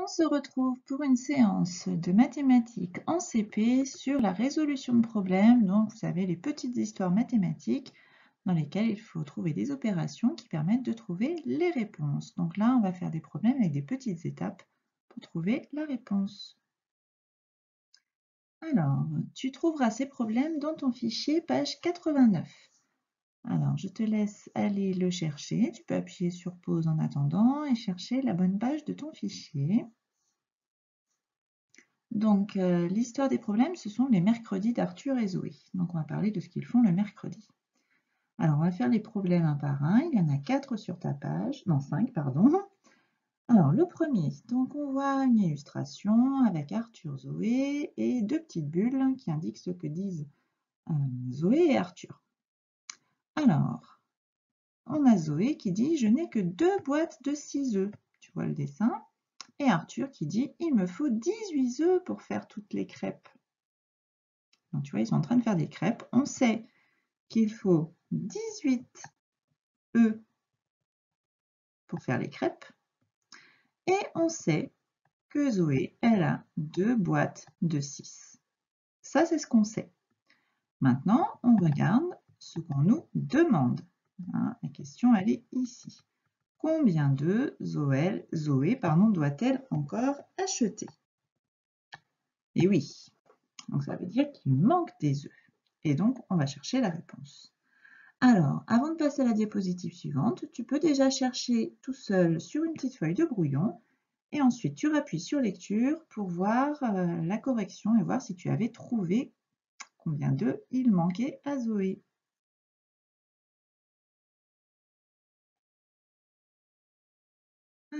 On se retrouve pour une séance de mathématiques en CP sur la résolution de problèmes. Donc, vous savez, les petites histoires mathématiques dans lesquelles il faut trouver des opérations qui permettent de trouver les réponses. Donc là, on va faire des problèmes avec des petites étapes pour trouver la réponse. Alors, tu trouveras ces problèmes dans ton fichier, page 89. Alors, je te laisse aller le chercher. Tu peux appuyer sur pause en attendant et chercher la bonne page de ton fichier. Donc, l'histoire des problèmes, ce sont les mercredis d'Arthur et Zoé. Donc, on va parler de ce qu'ils font le mercredi. Alors, on va faire les problèmes un par un. Il y en a 4 sur ta page. Non, 5, pardon. Alors, le premier, donc on voit une illustration avec Arthur, Zoé et 2 petites bulles qui indiquent ce que disent Zoé et Arthur. Alors, on a Zoé qui dit « Je n'ai que 2 boîtes de 6 œufs ». Tu vois le dessin. Et Arthur qui dit « Il me faut 18 œufs pour faire toutes les crêpes ». Donc, tu vois, ils sont en train de faire des crêpes. On sait qu'il faut 18 œufs pour faire les crêpes. Et on sait que Zoé, elle a 2 boîtes de 6. Ça, c'est ce qu'on sait. Maintenant, on regarde ce qu'on nous demande. La question, elle est ici. Combien d'œufs Zoé doit-elle encore acheter? Et oui, donc ça veut dire qu'il manque des œufs. Et donc, on va chercher la réponse. Alors, avant de passer à la diapositive suivante, tu peux déjà chercher tout seul sur une petite feuille de brouillon et ensuite tu appuies sur lecture pour voir la correction et voir si tu avais trouvé combien d'œufs il manquait à Zoé.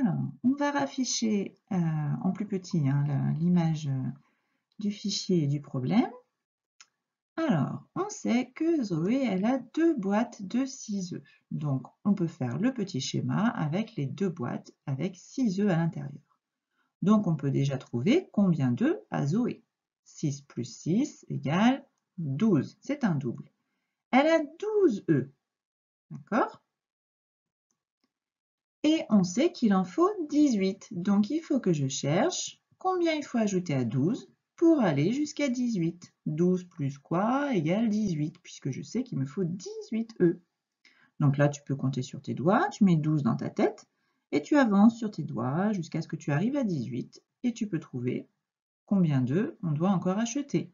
Alors, on va rafficher en plus petit l'image du fichier et du problème. Alors, on sait que Zoé, elle a 2 boîtes de 6 œufs. Donc, on peut faire le petit schéma avec les 2 boîtes avec 6 œufs à l'intérieur. Donc, on peut déjà trouver combien d'œufs a Zoé. 6 plus 6 égale 12. C'est un double. Elle a 12 œufs. D'accord? Et on sait qu'il en faut 18. Donc, il faut que je cherche combien il faut ajouter à 12 pour aller jusqu'à 18. 12 plus quoi égale 18, puisque je sais qu'il me faut 18 œufs. Donc là, tu peux compter sur tes doigts, tu mets 12 dans ta tête, et tu avances sur tes doigts jusqu'à ce que tu arrives à 18, et tu peux trouver combien d'œufs on doit encore acheter.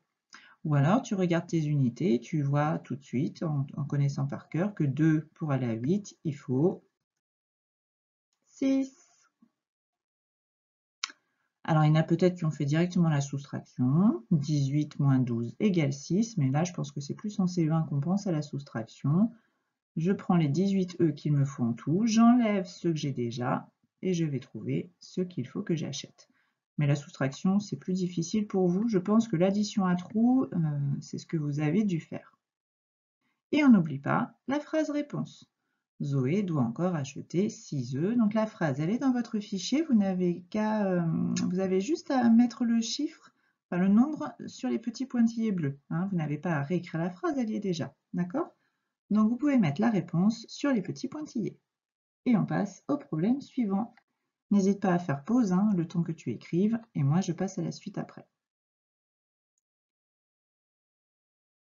Ou alors, tu regardes tes unités, tu vois tout de suite, en connaissant par cœur, que 2 pour aller à 8, il faut 6. Alors, il y en a peut-être qui ont fait directement la soustraction. 18 moins 12 égale 6, mais là, je pense que c'est plus en C20 qu'on pense à la soustraction. Je prends les 18 E qu'il me faut en tout, j'enlève ceux que j'ai déjà, et je vais trouver ce qu'il faut que j'achète. Mais la soustraction, c'est plus difficile pour vous. Je pense que l'addition à trous, c'est ce que vous avez dû faire. Et on n'oublie pas la phrase réponse. Zoé doit encore acheter 6 œufs. Donc la phrase, elle est dans votre fichier. Vous avez juste à mettre le chiffre, enfin le nombre sur les petits pointillés bleus. Vous n'avez pas à réécrire la phrase, elle y est déjà. D'accord? Donc vous pouvez mettre la réponse sur les petits pointillés. Et on passe au problème suivant. N'hésite pas à faire pause le temps que tu écrives, et moi je passe à la suite après.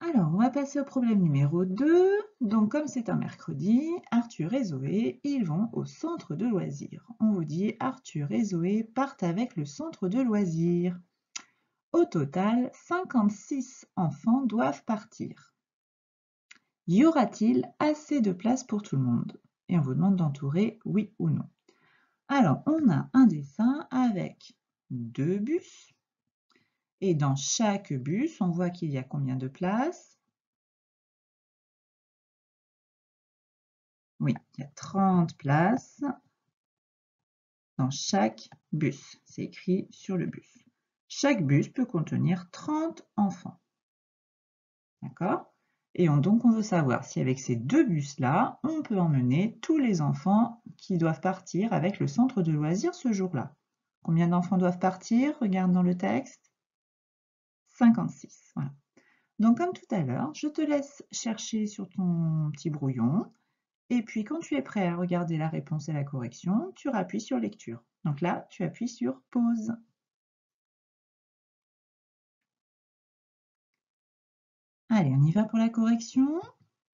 Alors, on va passer au problème numéro 2. Donc, comme c'est un mercredi, Arthur et Zoé, ils vont au centre de loisirs. On vous dit, Arthur et Zoé partent avec le centre de loisirs. Au total, 56 enfants doivent partir. Y aura-t-il assez de place pour tout le monde? Et on vous demande d'entourer oui ou non. Alors, on a un dessin avec 2 bus. Et dans chaque bus, on voit qu'il y a combien de places? Oui, il y a 30 places dans chaque bus. C'est écrit sur le bus. Chaque bus peut contenir 30 enfants. D'accord? Et donc, on veut savoir si avec ces 2 bus-là, on peut emmener tous les enfants qui doivent partir avec le centre de loisirs ce jour-là. Combien d'enfants doivent partir? Regarde dans le texte. 56. Voilà. Donc, comme tout à l'heure, je te laisse chercher sur ton petit brouillon Et puis, quand tu es prêt à regarder la réponse et la correction, tu appuies sur lecture. Donc là, tu appuies sur pause. Allez, on y va pour la correction.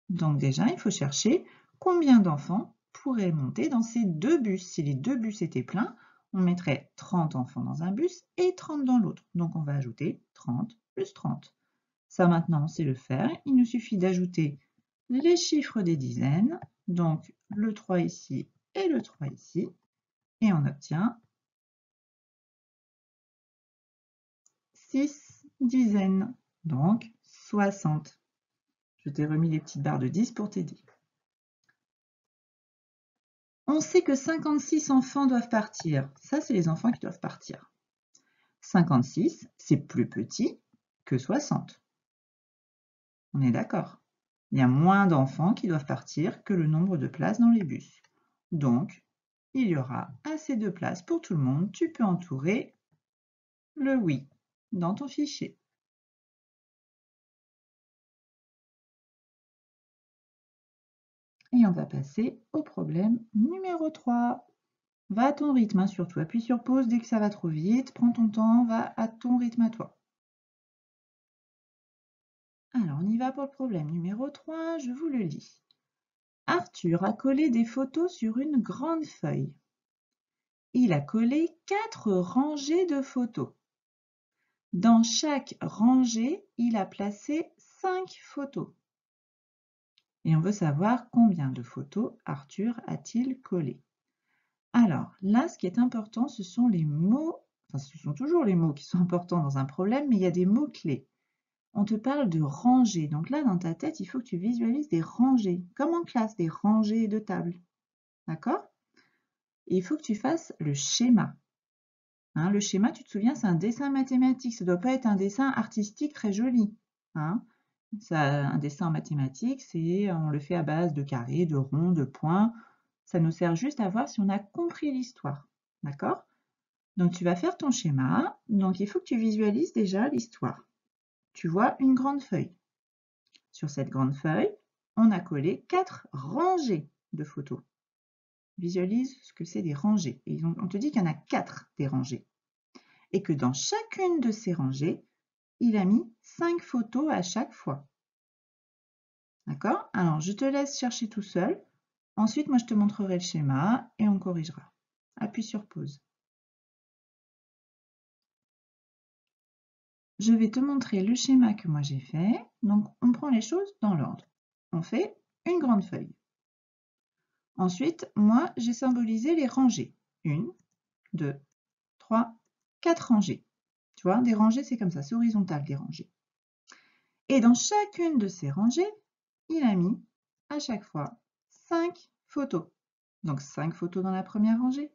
Donc déjà, il faut chercher combien d'enfants pourraient monter dans ces deux bus. Si les deux bus étaient pleins, on mettrait 30 enfants dans un bus et 30 dans l'autre. Donc on va ajouter 30 plus 30. Ça maintenant, on sait le faire. Il nous suffit d'ajouter les chiffres des dizaines, donc le 3 ici et le 3 ici, et on obtient 6 dizaines, donc 60. Je t'ai remis les petites barres de 10 pour t'aider. On sait que 56 enfants doivent partir. Ça, c'est les enfants qui doivent partir. 56, c'est plus petit que 60. On est d'accord? Il y a moins d'enfants qui doivent partir que le nombre de places dans les bus. Donc, il y aura assez de place pour tout le monde. Tu peux entourer le oui dans ton fichier. Et on va passer au problème numéro 3. Va à ton rythme, hein, surtout. Appuie sur pause dès que ça va trop vite. Prends ton temps, va à ton rythme à toi. Alors, on y va pour le problème numéro 3, je vous le lis. Arthur a collé des photos sur une grande feuille. Il a collé 4 rangées de photos. Dans chaque rangée, il a placé 5 photos. Et on veut savoir combien de photos Arthur a-t-il collé. Alors, là, ce qui est important, ce sont les mots, enfin, ce sont toujours les mots qui sont importants dans un problème, mais il y a des mots-clés. On te parle de rangées. Donc là, dans ta tête, il faut que tu visualises des rangées, comme en classe, des rangées de tables. D'accord? Et il faut que tu fasses le schéma. Hein, le schéma, tu te souviens, c'est un dessin mathématique. Ça ne doit pas être un dessin artistique très joli. Hein? Un dessin en mathématiques, on le fait à base de carrés, de ronds, de points. Ça nous sert juste à voir si on a compris l'histoire. D'accord? Donc, tu vas faire ton schéma. Donc, il faut que tu visualises déjà l'histoire. Tu vois une grande feuille. Sur cette grande feuille, on a collé 4 rangées de photos. Visualise ce que c'est des rangées. Et on te dit qu'il y en a 4 des rangées. Et que dans chacune de ces rangées, il a mis 5 photos à chaque fois. D'accord? Alors, je te laisse chercher tout seul. Ensuite, moi, je te montrerai le schéma et on corrigera. Appuie sur pause. Je vais te montrer le schéma que moi j'ai fait. Donc, on prend les choses dans l'ordre. On fait une grande feuille. Ensuite, moi, j'ai symbolisé les rangées. 1, 2, 3, 4 rangées. Tu vois, des rangées, c'est comme ça, c'est horizontal, des rangées. Et dans chacune de ces rangées, il a mis à chaque fois 5 photos. Donc 5 photos dans la première rangée,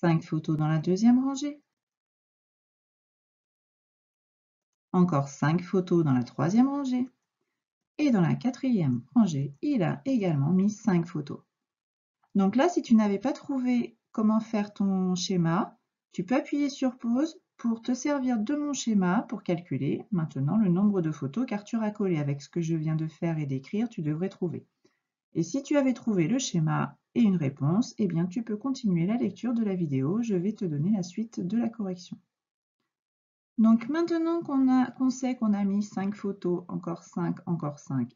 5 photos dans la deuxième rangée, encore 5 photos dans la troisième rangée, et dans la quatrième rangée, il a également mis 5 photos. Donc là, si tu n'avais pas trouvé comment faire ton schéma, tu peux appuyer sur pause pour te servir de mon schéma pour calculer maintenant le nombre de photos qu'Arthur a collé. Avec ce que je viens de faire et d'écrire, tu devrais trouver. Et si tu avais trouvé le schéma et une réponse, eh bien tu peux continuer la lecture de la vidéo. Je vais te donner la suite de la correction. Donc maintenant qu'on sait qu'on a mis 5 photos, encore 5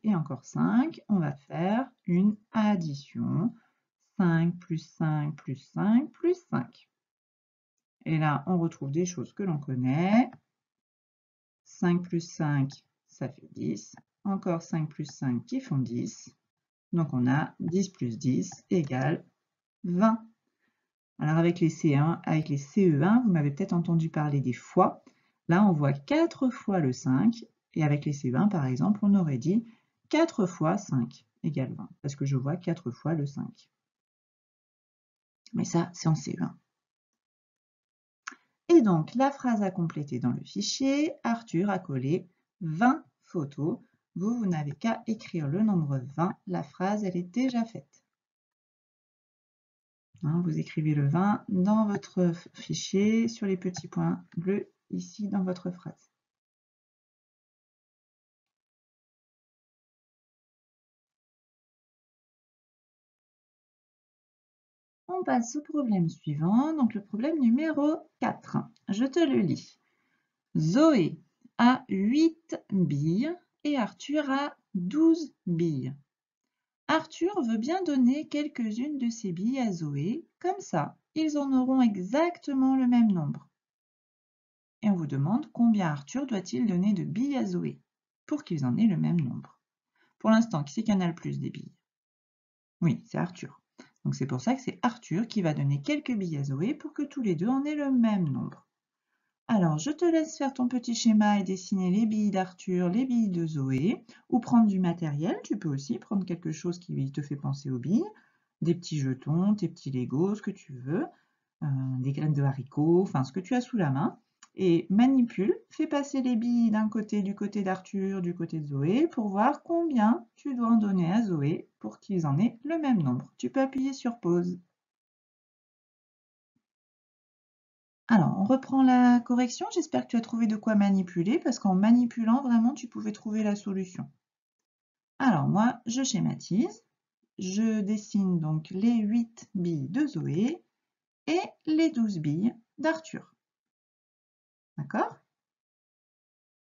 et encore 5, on va faire une addition. 5 plus 5 plus 5 plus 5. Et là, on retrouve des choses que l'on connaît. 5 plus 5, ça fait 10. Encore 5 plus 5 qui font 10. Donc on a 10 plus 10 égale 20. Alors avec les C1, avec les CE1, vous m'avez peut-être entendu parler des fois. Là, on voit 4 fois le 5. Et avec les CE1, par exemple, on aurait dit 4 fois 5 égale 20. Parce que je vois 4 fois le 5. Mais ça, c'est en CE1. Et donc, la phrase à compléter dans le fichier, Arthur a collé 20 photos. Vous n'avez qu'à écrire le nombre 20. La phrase, elle est déjà faite. Hein, vous écrivez le 20 dans votre fichier sur les petits points bleus ici dans votre phrase. On passe au problème suivant, donc le problème numéro 4. Je te le lis. Zoé a 8 billes et Arthur a 12 billes. Arthur veut bien donner quelques-unes de ses billes à Zoé, comme ça, ils en auront exactement le même nombre. Et on vous demande combien Arthur doit-il donner de billes à Zoé pour qu'ils en aient le même nombre. Pour l'instant, qui c'est qui en a le plus des billes? Oui, c'est Arthur. Donc c'est pour ça que c'est Arthur qui va donner quelques billes à Zoé pour que tous les deux en aient le même nombre. Alors, je te laisse faire ton petit schéma et dessiner les billes d'Arthur, les billes de Zoé, ou prendre du matériel. Tu peux aussi prendre quelque chose qui te fait penser aux billes, des petits jetons, tes petits Legos, ce que tu veux, des graines de haricots, enfin ce que tu as sous la main. Et manipule, fais passer les billes d'un côté, du côté d'Arthur, du côté de Zoé, pour voir combien tu dois en donner à Zoé pour qu'ils en aient le même nombre. Tu peux appuyer sur pause. Alors, on reprend la correction. J'espère que tu as trouvé de quoi manipuler, parce qu'en manipulant, vraiment, tu pouvais trouver la solution. Alors, moi, je schématise. Je dessine donc les 8 billes de Zoé et les 12 billes d'Arthur. D'accord?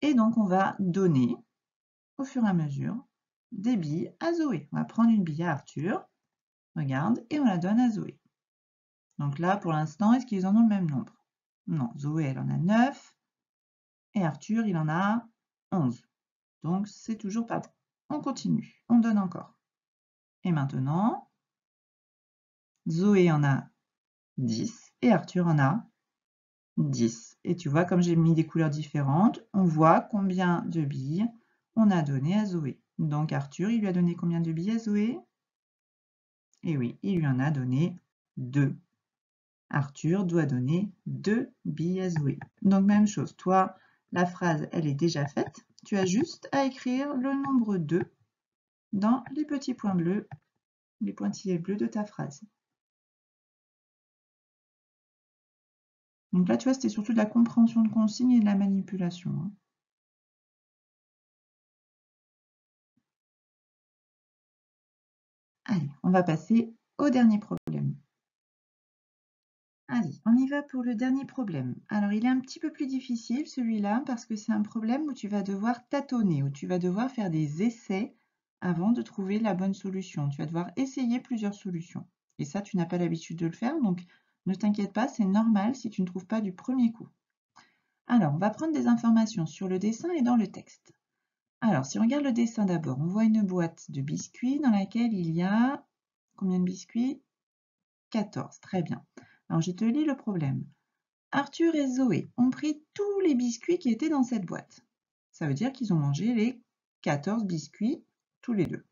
Et donc, on va donner, au fur et à mesure, des billes à Zoé. On va prendre une bille à Arthur, regarde, et on la donne à Zoé. Donc là, pour l'instant, est-ce qu'ils en ont le même nombre? Non, Zoé, elle en a 9, et Arthur, il en a 11. Donc, c'est toujours pas bon. On continue, on donne encore. Et maintenant, Zoé en a 10 et Arthur en a 10. Et tu vois, comme j'ai mis des couleurs différentes, on voit combien de billes on a donné à Zoé. Donc Arthur, il lui a donné combien de billes à Zoé? Et oui, il lui en a donné 2. Arthur doit donner 2 billes à Zoé. Donc même chose, toi, la phrase, elle est déjà faite. Tu as juste à écrire le nombre 2 dans les petits points bleus, les pointillés bleus de ta phrase. Donc là, tu vois, c'était surtout de la compréhension de consignes et de la manipulation, hein. Allez, on va passer au dernier problème. Allez, on y va pour le dernier problème. Alors, il est un petit peu plus difficile, celui-là, parce que c'est un problème où tu vas devoir tâtonner, où tu vas devoir faire des essais avant de trouver la bonne solution. Tu vas devoir essayer plusieurs solutions. Et ça, tu n'as pas l'habitude de le faire, donc ne t'inquiète pas, c'est normal si tu ne trouves pas du premier coup. Alors, on va prendre des informations sur le dessin et dans le texte. Alors, si on regarde le dessin d'abord, on voit une boîte de biscuits dans laquelle il y a combien de biscuits? 14, très bien. Alors, je te lis le problème. Arthur et Zoé ont pris tous les biscuits qui étaient dans cette boîte. Ça veut dire qu'ils ont mangé les 14 biscuits tous les deux.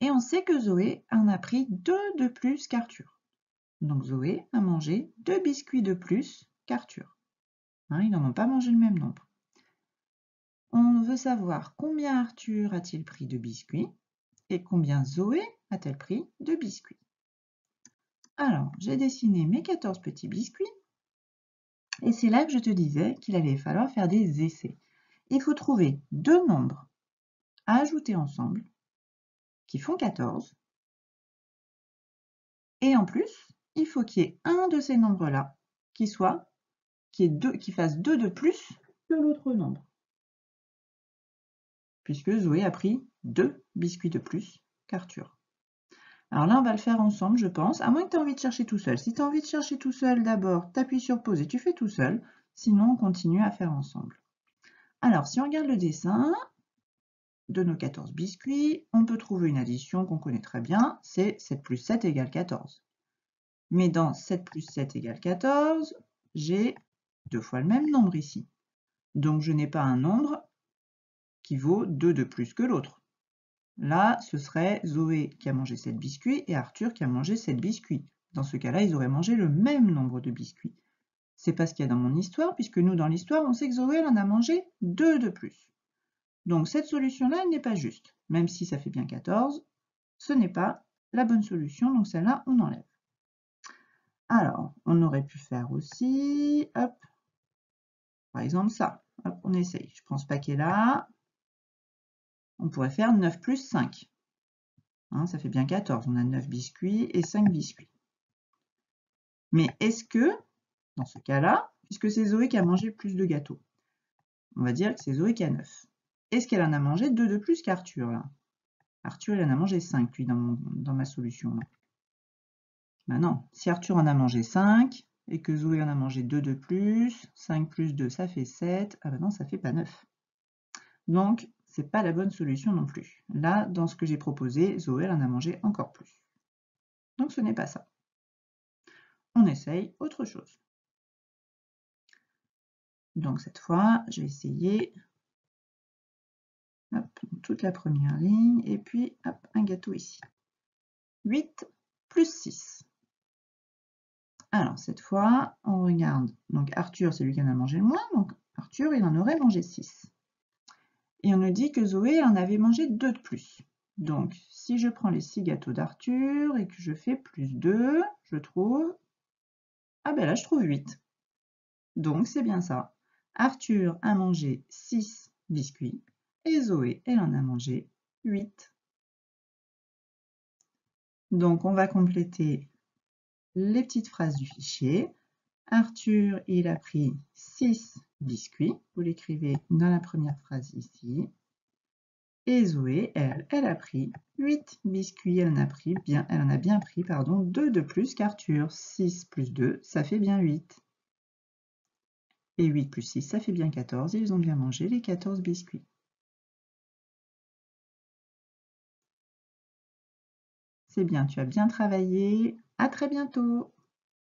Et on sait que Zoé en a pris 2 de plus qu'Arthur. Donc Zoé a mangé 2 biscuits de plus qu'Arthur. Hein, ils n'en ont pas mangé le même nombre. On veut savoir combien Arthur a-t-il pris de biscuits et combien Zoé a-t-elle pris de biscuits. Alors, j'ai dessiné mes 14 petits biscuits et c'est là que je te disais qu'il allait falloir faire des essais. Il faut trouver 2 nombres à ajouter ensemble qui font 14 et en plus, il faut qu'il y ait un de ces nombres-là qui fasse 2 de plus que l'autre nombre, puisque Zoé a pris 2 biscuits de plus qu'Arthur. Alors là, on va le faire ensemble, je pense, à moins que tu aies envie de chercher tout seul. Si tu as envie de chercher tout seul, d'abord, tu appuies sur pause et tu fais tout seul. Sinon, on continue à faire ensemble. Alors, si on regarde le dessin de nos 14 biscuits, on peut trouver une addition qu'on connaît très bien, c'est 7 plus 7 égale 14. Mais dans 7 plus 7 égale 14, j'ai 2 fois le même nombre ici. Donc, je n'ai pas un nombre qui vaut 2 de plus que l'autre. Là, ce serait Zoé qui a mangé 7 biscuits et Arthur qui a mangé 7 biscuits. Dans ce cas-là, ils auraient mangé le même nombre de biscuits. C'est pas ce qu'il y a dans mon histoire, puisque nous, dans l'histoire, on sait que Zoé en a mangé 2 de plus. Donc cette solution-là, elle n'est pas juste. Même si ça fait bien 14, ce n'est pas la bonne solution, donc celle-là, on enlève. Alors, on aurait pu faire aussi, hop, par exemple ça. Hop, on essaye. Je prends ce paquet-là. On pourrait faire 9 plus 5. Hein, ça fait bien 14. On a 9 biscuits et 5 biscuits. Mais est-ce que, dans ce cas-là, puisque c'est Zoé qui a mangé plus de gâteaux, on va dire que c'est Zoé qui a 9. Est-ce qu'elle en a mangé 2 de plus qu'Arthur, là? Arthur, il en a mangé 5, lui, dans ma solution, là. Ben non, si Arthur en a mangé 5, et que Zoé en a mangé 2 de plus, 5 plus 2, ça fait 7. Ah ben non, ça fait pas 9. Donc, c'est pas la bonne solution non plus. Là, dans ce que j'ai proposé, Zoé elle en a mangé encore plus. Donc ce n'est pas ça. On essaye autre chose. Donc cette fois, je vais essayer hop, toute la première ligne, et puis hop, un gâteau ici. 8 plus 6. Alors cette fois, on regarde. Donc Arthur, c'est lui qui en a mangé le moins, donc Arthur, il en aurait mangé 6. Et on nous dit que Zoé en avait mangé 2 de plus. Donc, si je prends les 6 gâteaux d'Arthur et que je fais plus 2, je trouve... Ah ben là, je trouve 8. Donc, c'est bien ça. Arthur a mangé 6 biscuits et Zoé, elle en a mangé 8. Donc, on va compléter les petites phrases du fichier. Arthur, il a pris 6 biscuits. Vous l'écrivez dans la première phrase ici. Et Zoé, elle a pris 8 biscuits. Elle en a bien pris 2 de plus qu'Arthur. 6 plus 2, ça fait bien 8. Et 8 plus 6, ça fait bien 14. Ils ont bien mangé les 14 biscuits. C'est bien, tu as bien travaillé. À très bientôt.